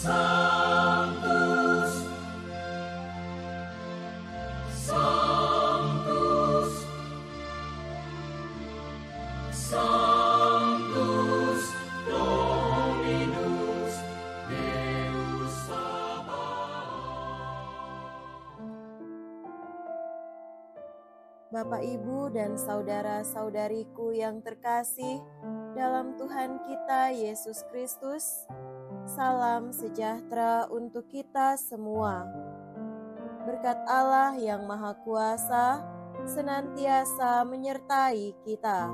Sanctus, Sanctus, Sanctus Dominus Deus Sabaoth. Bapak, Ibu, dan saudara-saudariku yang terkasih dalam Tuhan kita Yesus Kristus, salam sejahtera untuk kita semua. Berkat Allah yang Maha Kuasa senantiasa menyertai kita.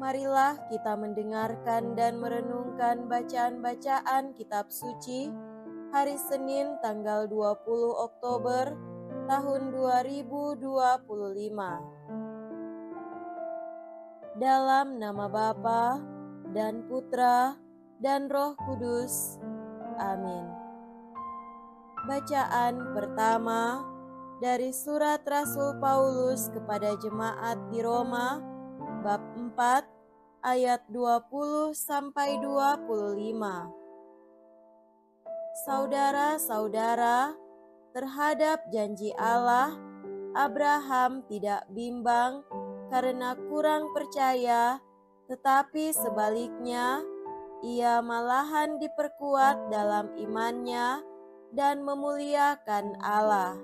Marilah kita mendengarkan dan merenungkan bacaan-bacaan kitab suci hari Senin tanggal 20 Oktober tahun 2025. Dalam nama Bapa dan Putra dan Roh Kudus. Amin. Bacaan pertama dari surat Rasul Paulus kepada jemaat di Roma, bab 4 ayat 20 sampai 25. Saudara-saudara, terhadap janji Allah, Abraham tidak bimbang karena kurang percaya, tetapi sebaliknya, ia malahan diperkuat dalam imannya dan memuliakan Allah.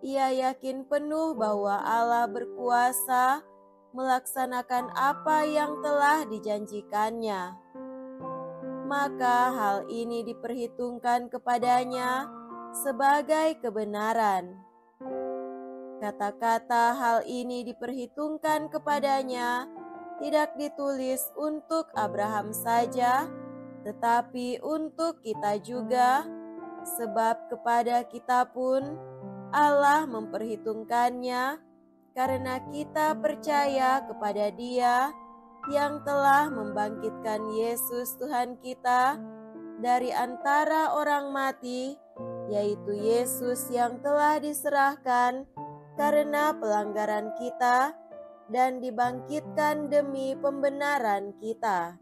Ia yakin penuh bahwa Allah berkuasa melaksanakan apa yang telah dijanjikannya. Maka hal ini diperhitungkan kepadanya sebagai kebenaran. Kata-kata hal ini diperhitungkan kepadanya tidak ditulis untuk Abraham saja, tetapi untuk kita juga, sebab kepada kita pun Allah memperhitungkannya karena kita percaya kepada Dia yang telah membangkitkan Yesus Tuhan kita dari antara orang mati, yaitu Yesus yang telah diserahkan karena pelanggaran kita dan dibangkitkan demi pembenaran kita.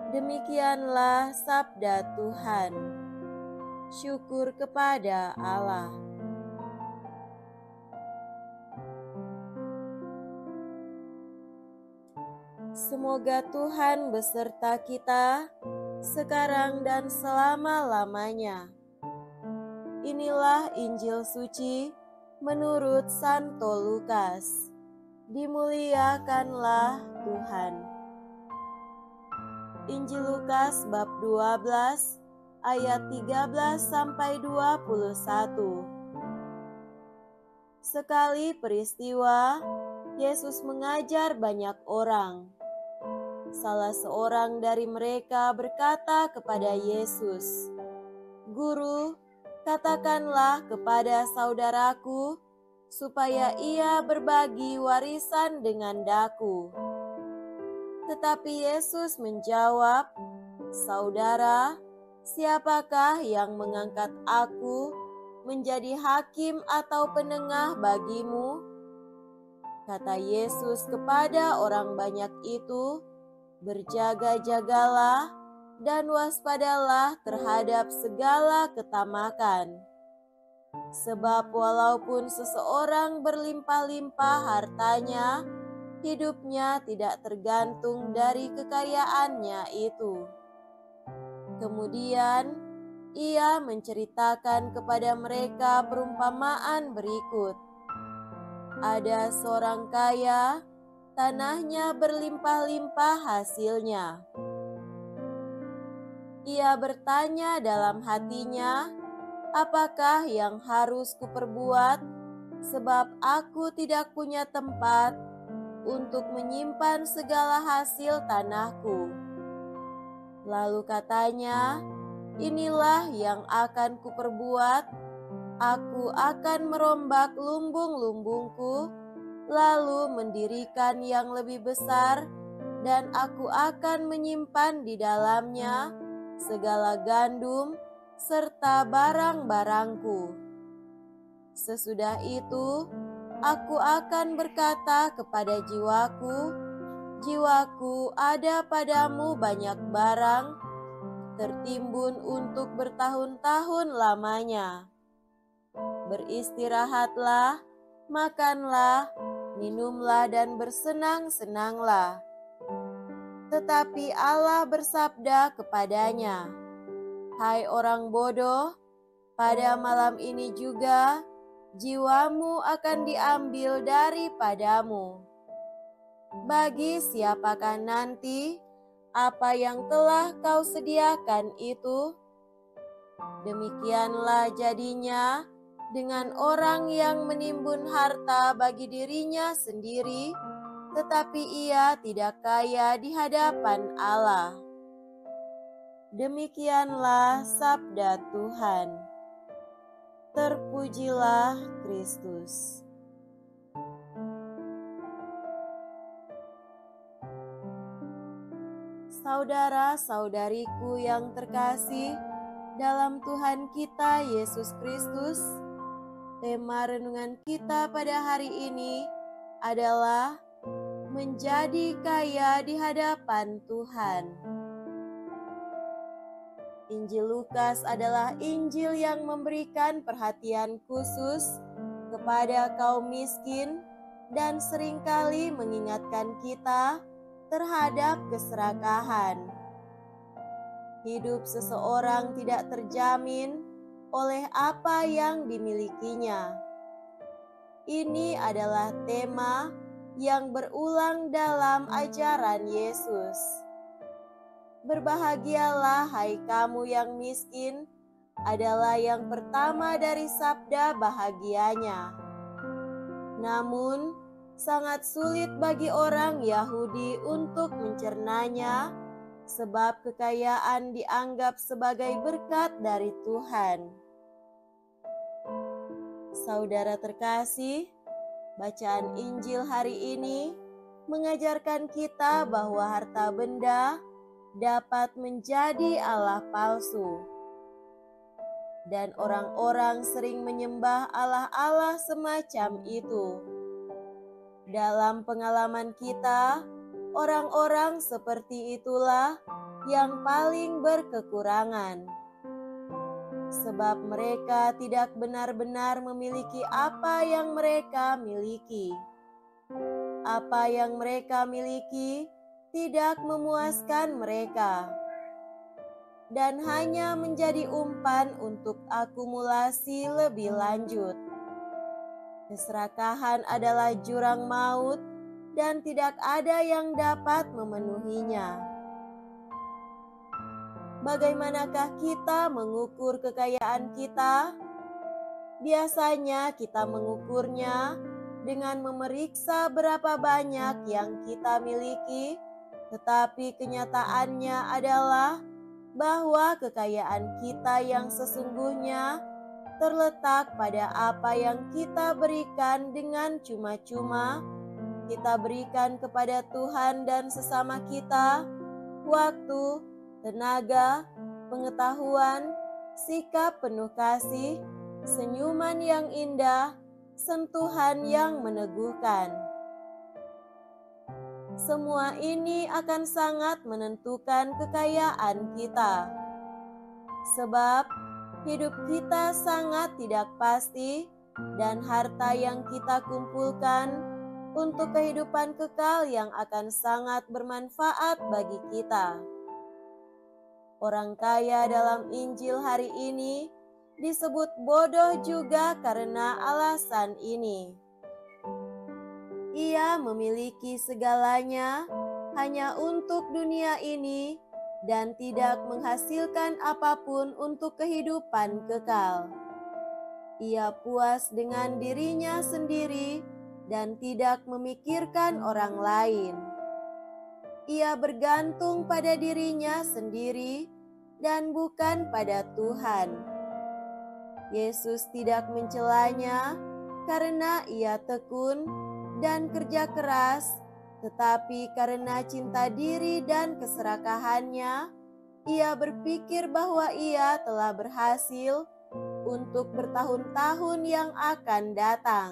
Demikianlah sabda Tuhan. Syukur kepada Allah. Semoga Tuhan beserta kita sekarang dan selama-lamanya. Inilah Injil suci menurut Santo Lukas. Dimuliakanlah Tuhan. Injil Lukas bab 12 ayat 13 sampai 21. Sekali peristiwa, Yesus mengajar banyak orang. Salah seorang dari mereka berkata kepada Yesus, "Guru, katakanlah kepada saudaraku supaya ia berbagi warisan dengan daku." Tetapi Yesus menjawab, "Saudara, siapakah yang mengangkat aku menjadi hakim atau penengah bagimu?" Kata Yesus kepada orang banyak itu, "Berjaga-jagalah dan waspadalah terhadap segala ketamakan. Sebab walaupun seseorang berlimpah-limpah hartanya, hidupnya tidak tergantung dari kekayaannya itu." Kemudian ia menceritakan kepada mereka perumpamaan berikut. Ada seorang kaya, tanahnya berlimpah-limpah hasilnya. Ia bertanya dalam hatinya, "Apakah yang harus kuperbuat, sebab aku tidak punya tempat untuk menyimpan segala hasil tanahku?" Lalu katanya, "Inilah yang akan kuperbuat. Aku akan merombak lumbung-lumbungku, lalu mendirikan yang lebih besar, dan aku akan menyimpan di dalamnya segala gandum serta barang-barangku. Sesudah itu, aku akan berkata kepada jiwaku, Jiwaku ada padamu banyak barang, tertimbun untuk bertahun-tahun lamanya. Beristirahatlah, makanlah, minumlah dan bersenang-senanglah. Tetapi Allah bersabda kepadanya, "Hai orang bodoh, pada malam ini juga jiwamu akan diambil daripadamu. Bagi siapakah nanti apa yang telah kau sediakan itu?" Demikianlah jadinya dengan orang yang menimbun harta bagi dirinya sendiri, tetapi ia tidak kaya di hadapan Allah. Demikianlah sabda Tuhan. Terpujilah Kristus. Saudara-saudariku yang terkasih dalam Tuhan kita Yesus Kristus, tema renungan kita pada hari ini adalah menjadi kaya di hadapan Tuhan. Injil Lukas adalah Injil yang memberikan perhatian khusus kepada kaum miskin dan seringkali mengingatkan kita terhadap keserakahan. Hidup seseorang tidak terjamin oleh apa yang dimilikinya. Ini adalah tema yang berulang dalam ajaran Yesus. Berbahagialah hai kamu yang miskin adalah yang pertama dari sabda bahagianya. Namun, sangat sulit bagi orang Yahudi untuk mencernanya sebab kekayaan dianggap sebagai berkat dari Tuhan. Saudara terkasih, bacaan Injil hari ini mengajarkan kita bahwa harta benda dapat menjadi Allah palsu. Dan orang-orang sering menyembah Allah-Allah semacam itu. Dalam pengalaman kita, orang-orang seperti itulah yang paling berkekurangan. Sebab mereka tidak benar-benar memiliki apa yang mereka miliki. Apa yang mereka miliki tidak memuaskan mereka, dan hanya menjadi umpan untuk akumulasi lebih lanjut. Keserakahan adalah jurang maut dan tidak ada yang dapat memenuhinya. Bagaimanakah kita mengukur kekayaan kita? Biasanya kita mengukurnya dengan memeriksa berapa banyak yang kita miliki, tetapi kenyataannya adalah bahwa kekayaan kita yang sesungguhnya terletak pada apa yang kita berikan dengan cuma-cuma. Kita berikan kepada Tuhan dan sesama kita waktu, tenaga, pengetahuan, sikap penuh kasih, senyuman yang indah, sentuhan yang meneguhkan. Semua ini akan sangat menentukan kekayaan kita. Sebab hidup kita sangat tidak pasti dan harta yang kita kumpulkan untuk kehidupan kekal yang akan sangat bermanfaat bagi kita. Orang kaya dalam Injil hari ini disebut bodoh juga karena alasan ini. Ia memiliki segalanya hanya untuk dunia ini dan tidak menghasilkan apapun untuk kehidupan kekal. Ia puas dengan dirinya sendiri dan tidak memikirkan orang lain. Ia bergantung pada dirinya sendiri dan bukan pada Tuhan. Yesus tidak mencelanya karena ia tekun dan kerja keras, tetapi karena cinta diri dan keserakahannya, ia berpikir bahwa ia telah berhasil untuk bertahun-tahun yang akan datang.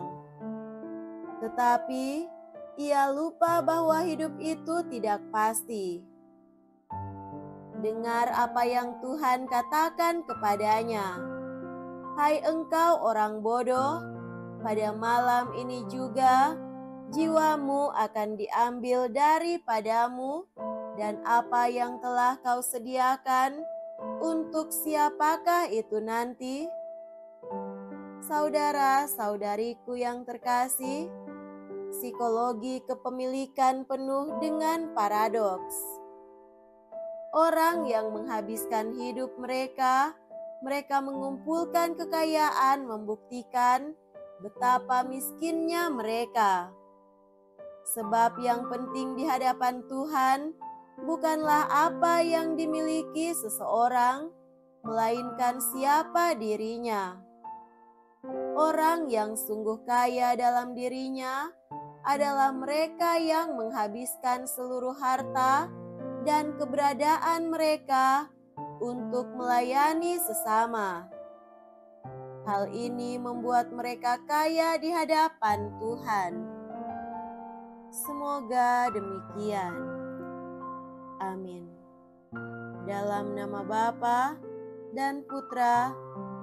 Tetapi ia lupa bahwa hidup itu tidak pasti. Dengar apa yang Tuhan katakan kepadanya. Hai engkau orang bodoh, pada malam ini juga jiwamu akan diambil daripadamu, dan apa yang telah kau sediakan, untuk siapakah itu nanti? Saudara-saudariku yang terkasih, psikologi kepemilikan penuh dengan paradoks. Orang yang menghabiskan hidup mereka mengumpulkan kekayaan membuktikan betapa miskinnya mereka. Sebab yang penting di hadapan Tuhan bukanlah apa yang dimiliki seseorang, melainkan siapa dirinya. Orang yang sungguh kaya dalam dirinya adalah mereka yang menghabiskan seluruh harta dan keberadaan mereka untuk melayani sesama. Hal ini membuat mereka kaya di hadapan Tuhan. Semoga demikian. Amin. Dalam nama Bapa dan Putra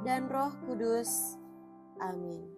dan Roh Kudus. Amin.